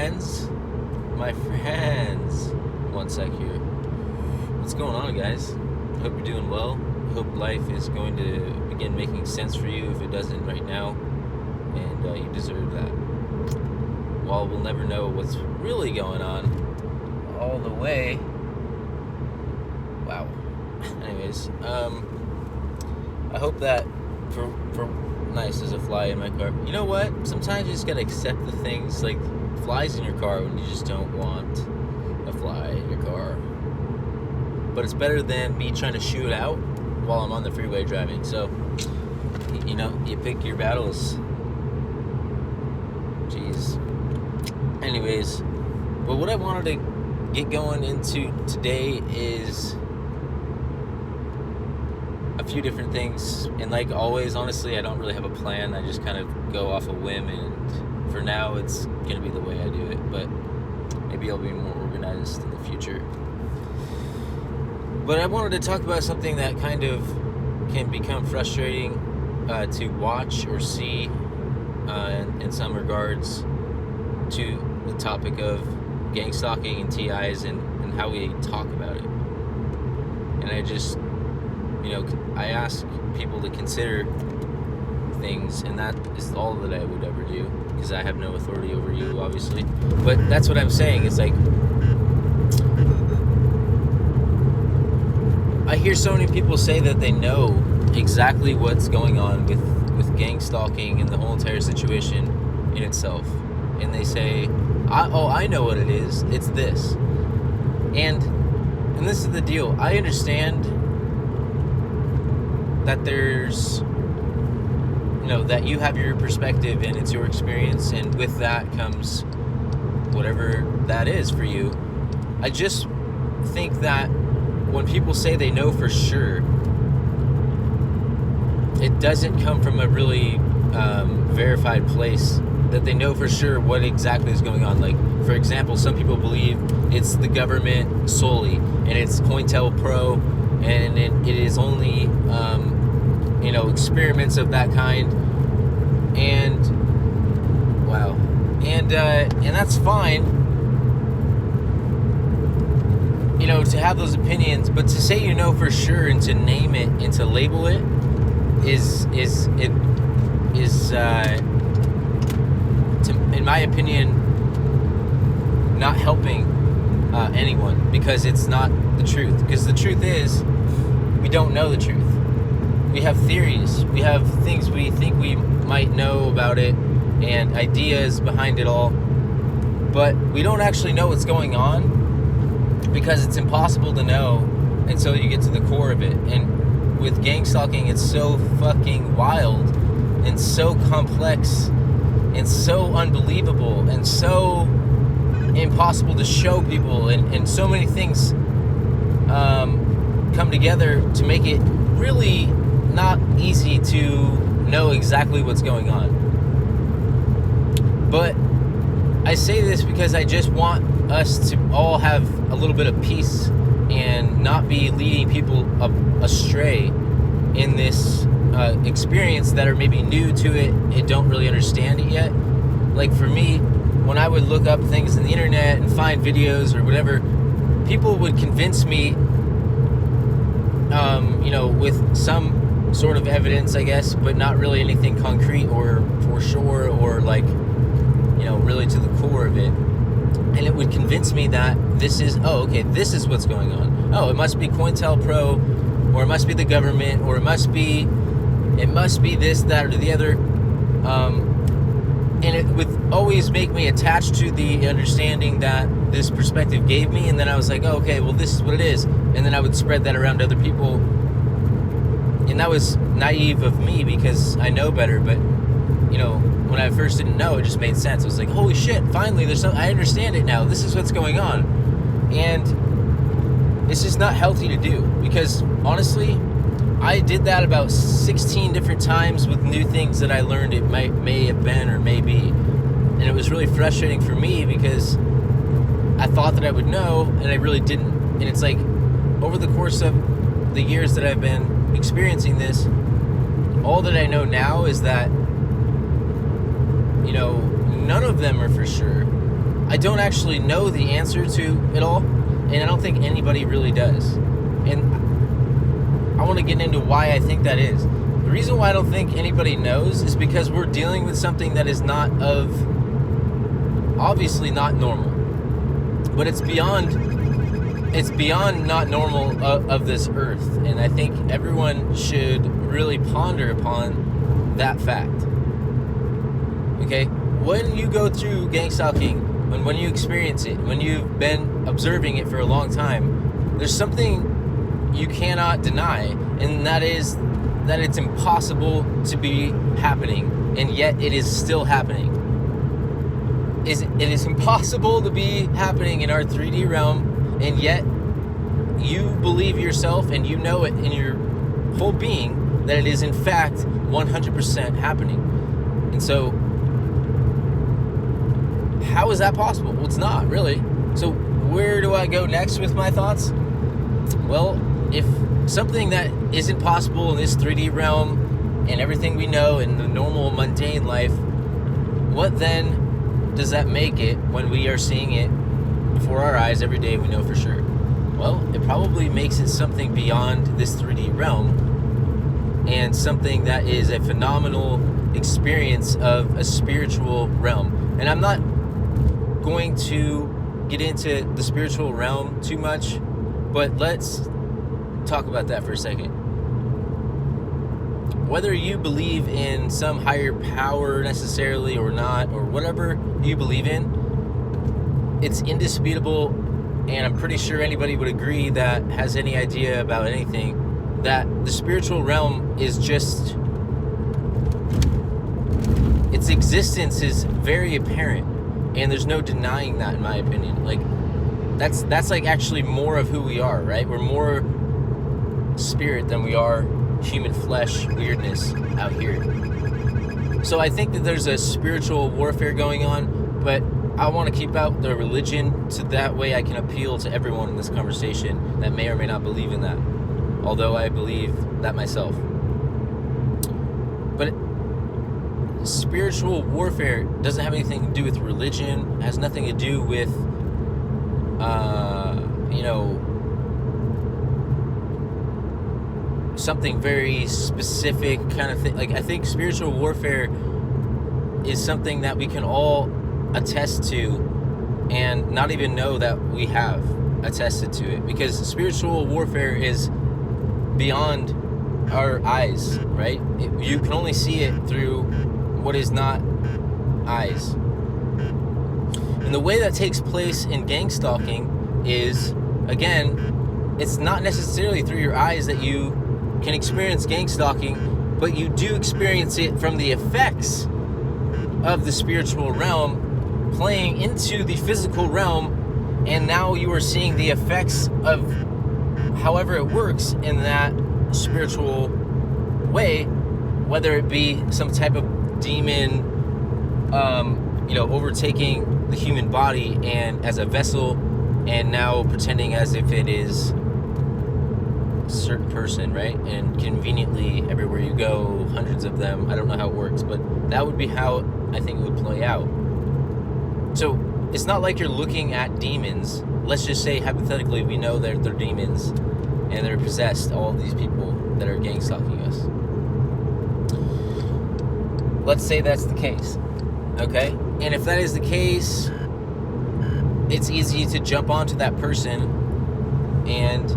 friends. One sec here. What's going on, guys? Hope you're doing well. Hope life is going to begin making sense for you if it doesn't right now. And you deserve that. While we'll never know what's really going on all the way. Wow. Anyways, I hope that for nice, there's a fly in my car. You know what? Sometimes you just gotta accept the things, like flies in your car when you just don't want a fly in your car. But it's better than me trying to shoo it out while I'm on the freeway driving. So, you know, you pick your battles. Jeez. Anyways, but what I wanted to get going into today is a few different things, and like always, honestly, I don't really have a plan. I just kind of go off a whim, and for now it's gonna be the way I do it, but maybe I'll be more organized in the future. But I wanted to talk about something that kind of can become frustrating to watch or see in some regards to the topic of gangstalking and TIs and how we talk about it. And I just, I ask people to consider things, and that is all that I would ever do, because I have no authority over you, obviously. But that's what I'm saying. It's like, I hear so many people say that they know exactly what's going on with gangstalking and the whole entire situation in itself. And they say, I know what it is. It's this. And this is the deal. I understand that there's, that you have your perspective and it's your experience, and with that comes whatever that is for you. I just think that when people say they know for sure, it doesn't come from a really verified place that they know for sure what exactly is going on. Like, for example, some people believe it's the government solely, and it's COINTELPRO, and it is only experiments of that kind, and wow, and that's fine, to have those opinions, but to say for sure and to name it and to label it is in my opinion, not helping anyone, because it's not the truth. Because the truth is, we don't know the truth. We have theories. We have things we think we might know about it and ideas behind it all. But we don't actually know what's going on, because it's impossible to know until you get to the core of it. And with gangstalking, it's so fucking wild and so complex and so unbelievable and so impossible to show people, and so many things come together to make it really not easy to know exactly what's going on. But I say this because I just want us to all have a little bit of peace and not be leading people astray in this experience that are maybe new to it and don't really understand it yet. Like for me, when I would look up things on the internet and find videos or whatever, people would convince me, with some sort of evidence, I guess, but not really anything concrete or for sure, or like, really to the core of it. And it would convince me that this is what's going on. Oh, it must be COINTELPRO, or it must be the government, or it must be this, that, or the other. And it would always make me attached to the understanding that this perspective gave me, and then I was like, oh, okay, well, this is what it is. And then I would spread that around to other people. And that was naive of me, because I know better, but, when I first didn't know, it just made sense. I was like, holy shit, finally, I understand it now. This is what's going on. And it's just not healthy to do, because, honestly, I did that about 16 different times with new things that I learned it may have been or may be. And it was really frustrating for me, because I thought that I would know, and I really didn't. And it's like, over the course of the years that I've been experiencing this, all that I know now is that, none of them are for sure. I don't actually know the answer to it all, and I don't think anybody really does. And I want to get into why I think that is. The reason why I don't think anybody knows is because we're dealing with something that is obviously not normal, but it's beyond not normal of this earth. And I think everyone should really ponder upon that fact. Okay, when you go through Gangstalking, when you experience it, when you've been observing it for a long time, there's something you cannot deny, and that is that it's impossible to be happening, and yet it is still happening. It is impossible to be happening in our 3D realm, and yet you believe yourself and you know it in your whole being that it is in fact 100% happening. And so how is that possible? Well, it's not really. So where do I go next with my thoughts? Well, if something that isn't possible in this 3D realm and everything we know in the normal mundane life, what then does that make it when we are seeing it before our eyes every day? We know for sure. Well, it probably makes it something beyond this 3D realm and something that is a phenomenal experience of a spiritual realm. And I'm not going to get into the spiritual realm too much, but let's talk about that for a second. Whether you believe in some higher power necessarily or not, or whatever you believe in, it's indisputable, and I'm pretty sure anybody would agree that has any idea about anything, that the spiritual realm is just, its existence is very apparent, and there's no denying that, in my opinion. Like, that's like actually more of who we are, right? We're more spirit than we are human flesh weirdness out here. So I think that there's a spiritual warfare going on, but I want to keep out the religion so that way I can appeal to everyone in this conversation that may or may not believe in that, although I believe that myself. But spiritual warfare doesn't have anything to do with religion, has nothing to do with something very specific kind of thing. Like, I think spiritual warfare is something that we can all attest to and not even know that we have attested to it, because spiritual warfare is beyond our eyes, right? You can only see it through what is not eyes. And the way that takes place in Gangstalking is, again, it's not necessarily through your eyes that you can experience Gangstalking, but you do experience it from the effects of the spiritual realm playing into the physical realm, and now you are seeing the effects of however it works in that spiritual way, whether it be some type of demon overtaking the human body and as a vessel, and now pretending as if it is a certain person, right? And conveniently everywhere you go, hundreds of them. I don't know how it works, but that would be how I think it would play out. So it's not like you're looking at demons. Let's just say hypothetically we know they're demons and they're possessed, all of these people that are gang-stalking us. Let's say that's the case, okay? And if that is the case, it's easy to jump onto that person and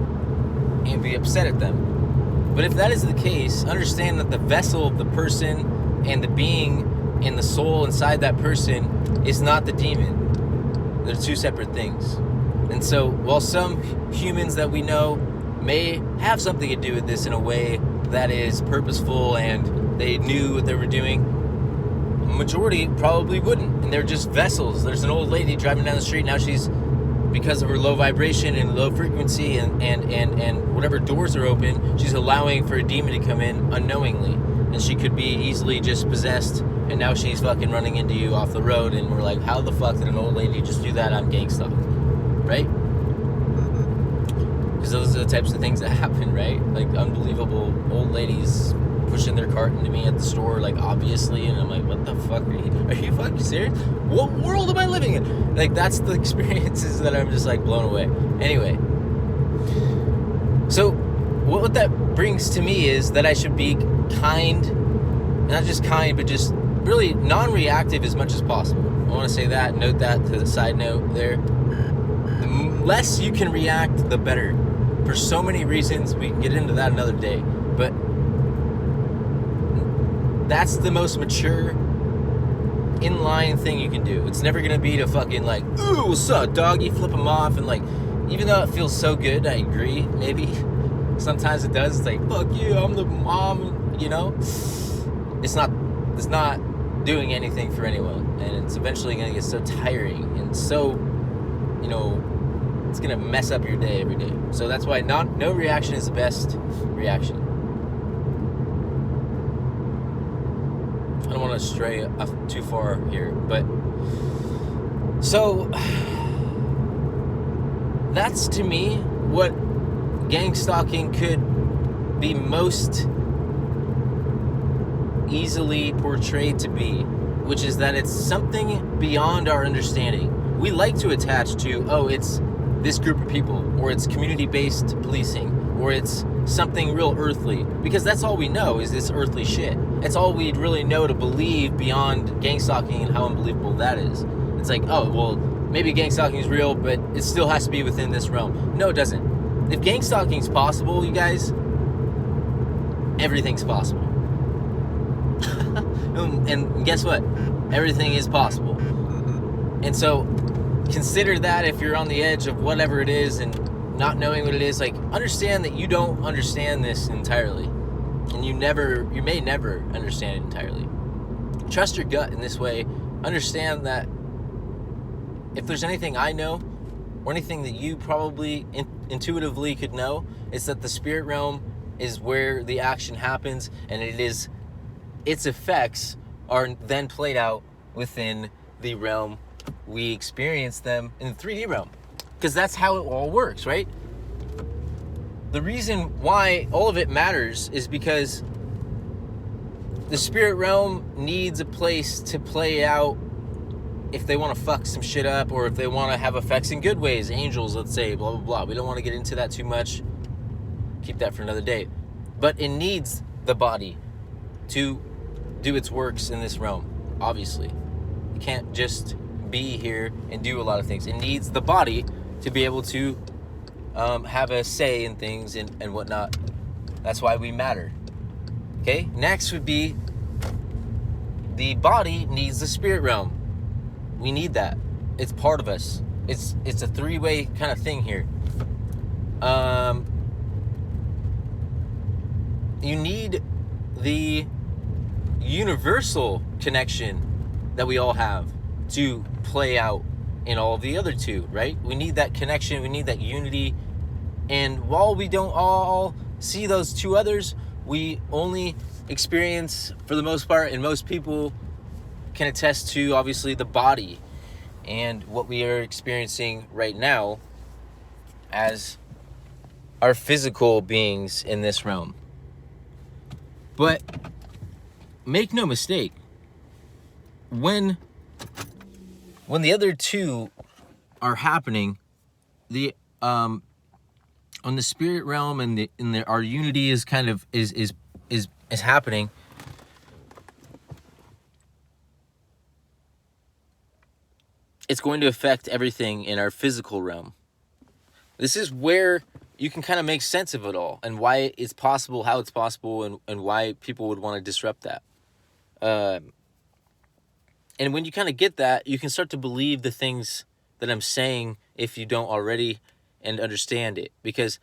be upset at them. But if that is the case, understand that the vessel of the person and the being and the soul inside that person is not the demon. They're two separate things. And so while some humans that we know may have something to do with this in a way that is purposeful and they knew what they were doing, majority probably wouldn't, and they're just vessels. There's an old lady driving down the street now. She's, because of her low vibration and low frequency and whatever doors are open, she's allowing for a demon to come in unknowingly, and she could be easily just possessed, and now she's fucking running into you off the road, and we're like, how the fuck did an old lady just do that on Gangstalk, right? Because those are the types of things that happen, right? Like, unbelievable old ladies pushing their cart into me at the store, like, obviously, and I'm like, what the fuck, are you fucking serious? What world am I living in? Like, that's the experiences that I'm just, like, blown away. Anyway, so what that brings to me is that I should be kind, not just kind, but just really non-reactive as much as possible. I want to say that, note that to the side note there. The less you can react, the better. For so many reasons, we can get into that another day. But that's the most mature, in-line thing you can do. It's never going to be to fucking like, ooh, what's up, dog? You flip them off and like, even though it feels so good, I agree, maybe. Sometimes it does. It's like, fuck you, I'm the mom, you know? It's not doing anything for anyone. And it's eventually going to get so tiring and so, you know, it's going to mess up your day every day. So that's why no reaction is the best reaction. I don't want to stray too far here, but so that's to me what gangstalking could be most easily portrayed to be, which is that it's something beyond our understanding. We like to attach to, oh, it's this group of people, or it's community-based policing, or it's something real earthly, because that's all we know is this earthly shit. It's all we'd really know to believe beyond gangstalking and how unbelievable that is. It's like, oh, well, maybe gangstalking is real, but it still has to be within this realm. No, it doesn't. If gangstalking is possible, you guys, everything's possible. And guess what? Everything is possible. And so consider that if you're on the edge of whatever it is and not knowing what it is, like, understand that you don't understand this entirely. And you may never understand it entirely. Trust your gut in this way. Understand that if there's anything I know, or anything that you probably intuitively could know, it's that the spirit realm is where the action happens, and its effects are then played out within the realm we experience them in the 3D realm, because that's how it all works, right? The reason why all of it matters is because the spirit realm needs a place to play out if they want to fuck some shit up, or if they want to have effects in good ways. Angels, let's say, blah, blah, blah. We don't want to get into that too much. Keep that for another day. But it needs the body to do its works in this realm, obviously. It can't just be here and do a lot of things. It needs the body to be able to have a say in things and whatnot. That's why we matter. Okay, next would be the body needs the spirit realm. We need that. It's part of us. It's a three-way kind of thing here. You need the universal connection that we all have to play out in all the other two, right? We need that connection. We need that unity. And while we don't all see those two others, we only experience, for the most part, and most people can attest to, obviously, the body and what we are experiencing right now as our physical beings in this realm. But make no mistake, when the other two are happening, the on the spirit realm and our unity is kind of is happening. It's going to affect everything in our physical realm. This is where you can kind of make sense of it all, and why it's possible, how it's possible, and why people would want to disrupt that. And when you kind of get that, you can start to believe the things that I'm saying if you don't already and understand it. Because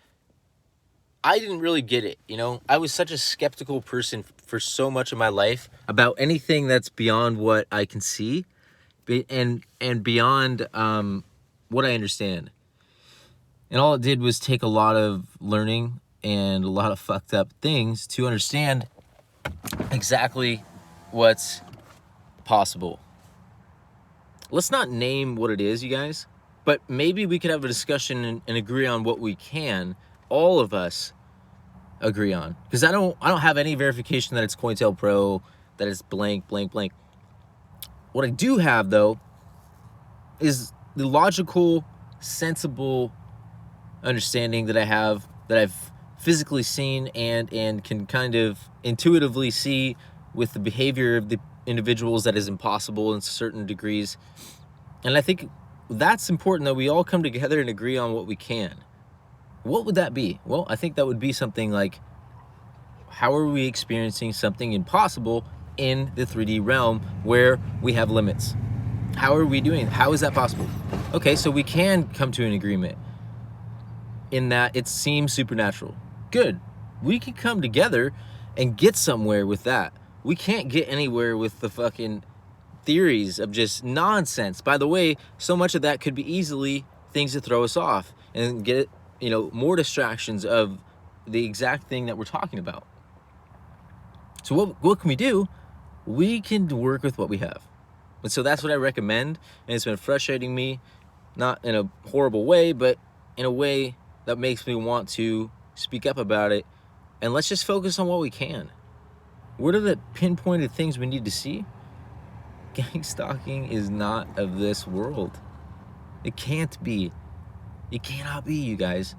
I didn't really get it, you know? I was such a skeptical person for so much of my life about anything that's beyond what I can see and beyond what I understand. And all it did was take a lot of learning and a lot of fucked up things to understand exactly what's possible. Let's not name what it is, you guys, but maybe we could have a discussion and agree on what we can, all of us, agree on, because I don't have any verification that it's COINTELPRO, that it's blank blank blank. What I do have though is the logical, sensible understanding that I have, that I've physically seen and can kind of intuitively see with the behavior of the individuals, that is impossible in certain degrees. And I think that's important, that we all come together and agree on what we can. What would that be? Well, I think that would be something like, how are we experiencing something impossible in the 3D realm where we have limits? How are we doing it? How is that possible? Okay, so we can come to an agreement in that it seems supernatural. Good. We can come together and get somewhere with that. We can't get anywhere with the fucking theories of just nonsense. By the way, so much of that could be easily things to throw us off and get, more distractions of the exact thing that we're talking about. So what can we do? We can work with what we have. And so that's what I recommend. And it's been frustrating me, not in a horrible way, but in a way that makes me want to speak up about it. And let's just focus on what we can. What are the pinpointed things we need to see? Gangstalking is not of this world. It can't be. It cannot be, you guys.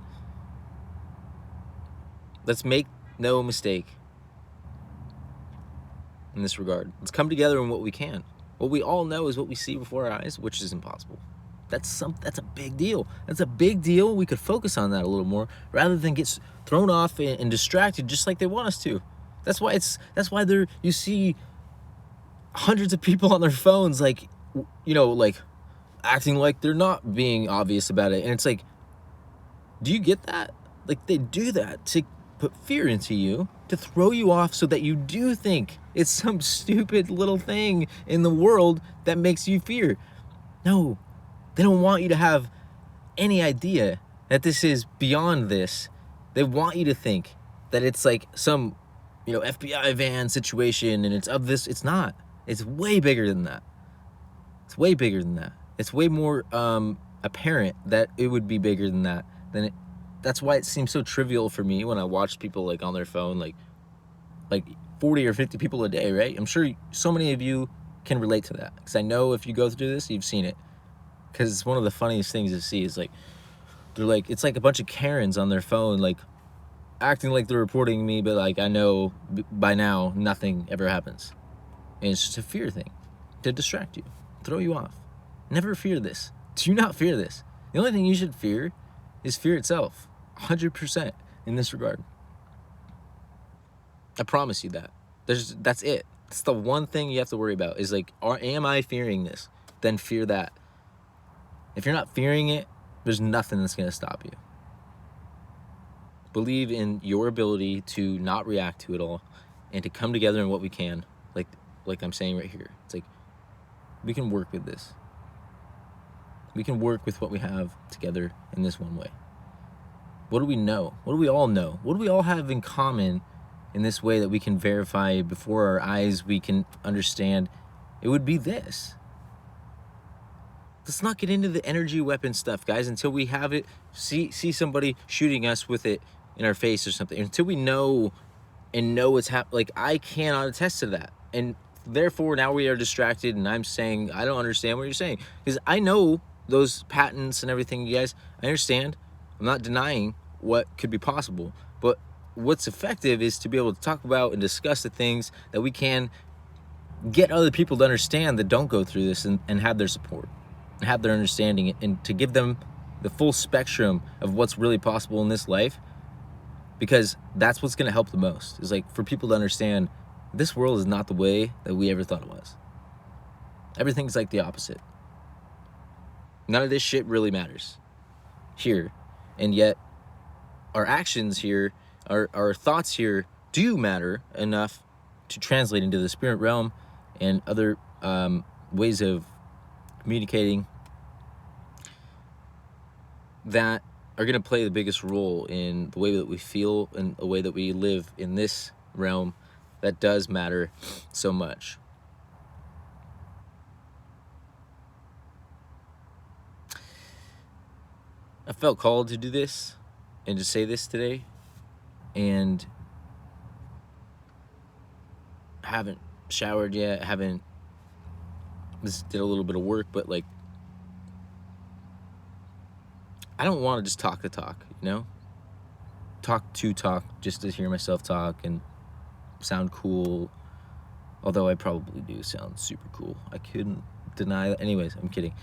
Let's make no mistake in this regard. Let's come together in what we can. What we all know is what we see before our eyes, which is impossible. That's a big deal. That's a big deal. We could focus on that a little more rather than get thrown off and distracted just like they want us to. That's why you see hundreds of people on their phones, like acting like they're not being obvious about it. And it's like, do you get that? Like, they do that to put fear into you, to throw you off so that you do think it's some stupid little thing in the world that makes you fear. No, they don't want you to have any idea that this is beyond this. They want you to think that it's like some, FBI van situation and it's of this. It's not. It's way bigger than that. It's way bigger than that. It's way more apparent that it would be bigger than that. That's why it seems so trivial for me when I watch people like on their phone, like 40 or 50 people a day, right? I'm sure so many of you can relate to that, because I know if you go through this, you've seen it. Because it's one of the funniest things to see is like, it's like a bunch of Karens on their phone, like acting like they're reporting me, but like I know by now nothing ever happens. And it's just a fear thing to distract you, throw you off. Never fear this. Do not fear this. The only thing you should fear is fear itself, 100% in this regard. I promise you that. That's it. It's the one thing you have to worry about is like, am I fearing this? Then fear that. If you're not fearing it, there's nothing that's going to stop you. Believe in your ability to not react to it all and to come together in what we can. Like I'm saying right here. It's like, we can work with this. We can work with what we have together in this one way. What do we know? What do we all know? What do we all have in common in this way that we can verify before our eyes, we can understand? It would be this. Let's not get into the energy weapon stuff, guys, until we have it, see somebody shooting us with it in our face or something. Until we know what's happening. Like, I cannot attest to that. And therefore, now we are distracted, and I'm saying, I don't understand what you're saying. Because I know those patents and everything, you guys, I understand. I'm not denying what could be possible. But what's effective is to be able to talk about and discuss the things that we can get other people to understand that don't go through this, and have their support and have their understanding, and to give them the full spectrum of what's really possible in this life. Because that's what's going to help the most, is like for people to understand this world is not the way that we ever thought it was. Everything's like the opposite. None of this shit really matters here. And yet our actions here, our thoughts here do matter enough to translate into the spirit realm and other ways of communicating that are going to play the biggest role in the way that we feel and the way that we live in this realm that does matter so much. I felt called to do this and to say this today, and haven't showered yet, just did a little bit of work, but like, I don't want to just talk the talk, you know? Talk to talk just to hear myself talk and sound cool. Although I probably do sound super cool. I couldn't deny that. Anyways, I'm kidding.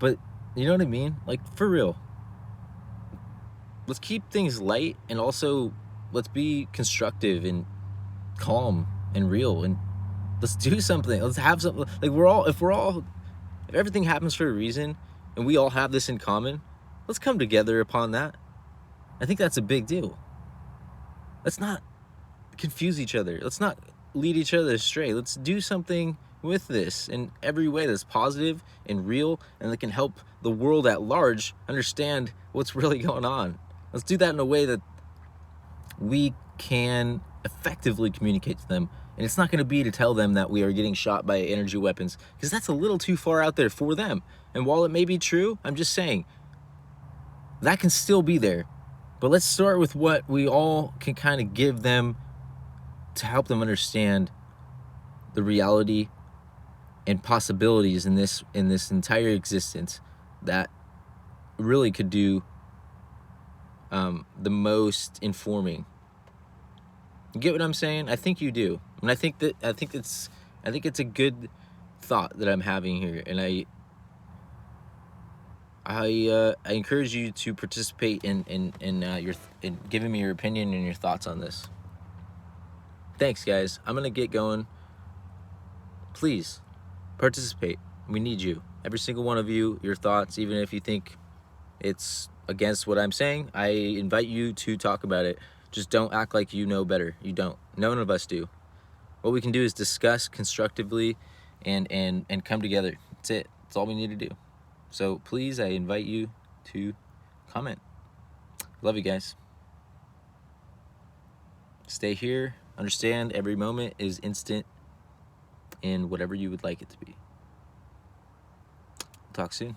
But you know what I mean? Like, for real. Let's keep things light, and also let's be constructive and calm and real, and let's do something. Let's have something. Like, if everything happens for a reason and we all have this in common, let's come together upon that. I think that's a big deal. Let's not confuse each other. Let's not lead each other astray. Let's do something with this in every way that's positive and real, and that can help the world at large understand what's really going on. Let's do that in a way that we can effectively communicate to them. And it's not going to be to tell them that we are getting shot by energy weapons, because that's a little too far out there for them. And while it may be true, I'm just saying that can still be there. But let's start with what we all can kind of give them to help them understand the reality and possibilities in this entire existence that really could do the most informing. You get what I'm saying? I think you do, and I think it's a good thought that I'm having here, and I encourage you to participate in giving me your opinion and your thoughts on this. Thanks, guys. I'm gonna get going. Please participate. We need you, every single one of you. Your thoughts, even if you think it's against what I'm saying, I invite you to talk about it. Just don't act like you know better. You don't. None of us do. What we can do is discuss constructively and come together. That's it. That's all we need to do. So please, I invite you to comment. Love you guys. Stay here. Understand every moment is instant in whatever you would like it to be. Talk soon.